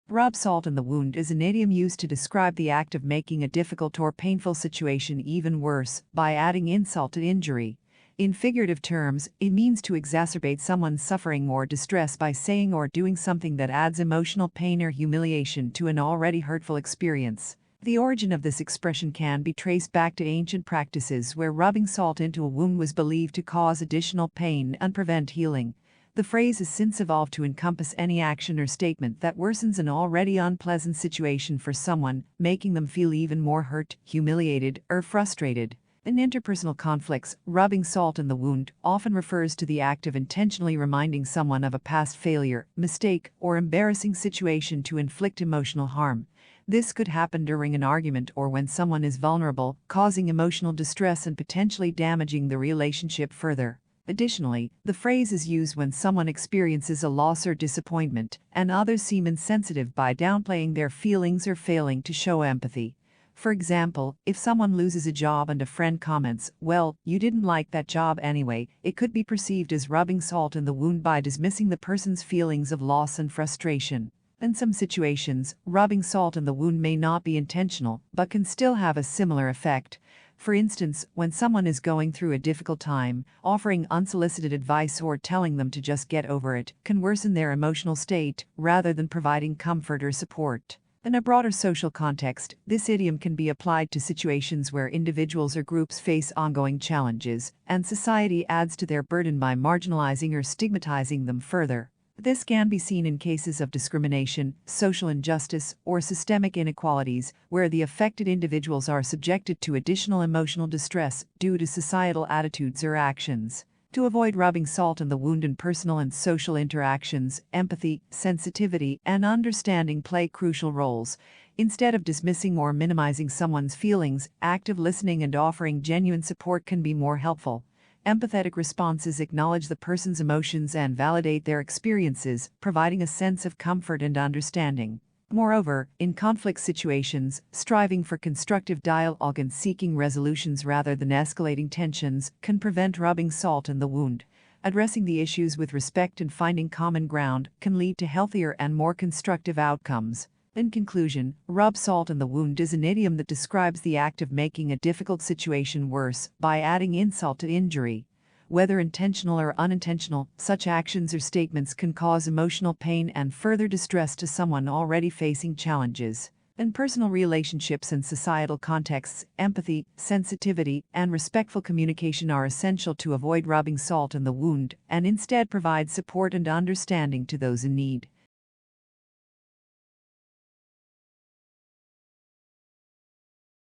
Rub salt in the wound is an idiom used to describe the act of making a difficult or painful situation even worse by adding insult to injury. In figurative terms, it means to exacerbate someone's suffering or distress by saying or doing something that adds emotional pain or humiliation to an already hurtful experience. The origin of this expression can be traced back to ancient practices where rubbing salt into a wound was believed to cause additional pain and prevent healing. The phrase has since evolved to encompass any action or statement that worsens an already unpleasant situation for someone, making them feel even more hurt, humiliated, or frustrated. In interpersonal conflicts, rubbing salt in the wound often refers to the act of intentionally reminding someone of a past failure, mistake, or embarrassing situation to inflict emotional harm. This could happen during an argument or when someone is vulnerable, causing emotional distress and potentially damaging the relationship further. Additionally, the phrase is used when someone experiences a loss or disappointment, and others seem insensitive by downplaying their feelings or failing to show empathy. For example, if someone loses a job and a friend comments, "Well, you didn't like that job anyway," it could be perceived as rubbing salt in the wound by dismissing the person's feelings of loss and frustration. In some situations, rubbing salt in the wound may not be intentional, but can still have a similar effect. For instance, when someone is going through a difficult time, offering unsolicited advice or telling them to just get over it can worsen their emotional state rather than providing comfort or support. In a broader social context, this idiom can be applied to situations where individuals or groups face ongoing challenges, and society adds to their burden by marginalizing or stigmatizing them further. This can be seen in cases of discrimination, social injustice, or systemic inequalities, where the affected individuals are subjected to additional emotional distress due to societal attitudes or actions. To avoid rubbing salt in the wound in personal and social interactions, empathy, sensitivity, and understanding play crucial roles. Instead of dismissing or minimizing someone's feelings, active listening and offering genuine support can be more helpful. Empathetic responses acknowledge the person's emotions and validate their experiences, providing a sense of comfort and understanding. Moreover, in conflict situations, striving for constructive dialogue and seeking resolutions rather than escalating tensions can prevent rubbing salt in the wound. Addressing the issues with respect and finding common ground can lead to healthier and more constructive outcomes. In conclusion, rub salt in the wound is an idiom that describes the act of making a difficult situation worse by adding insult to injury. Whether intentional or unintentional, such actions or statements can cause emotional pain and further distress to someone already facing challenges. In personal relationships and societal contexts, empathy, sensitivity, and respectful communication are essential to avoid rubbing salt in the wound and instead provide support and understanding to those in need.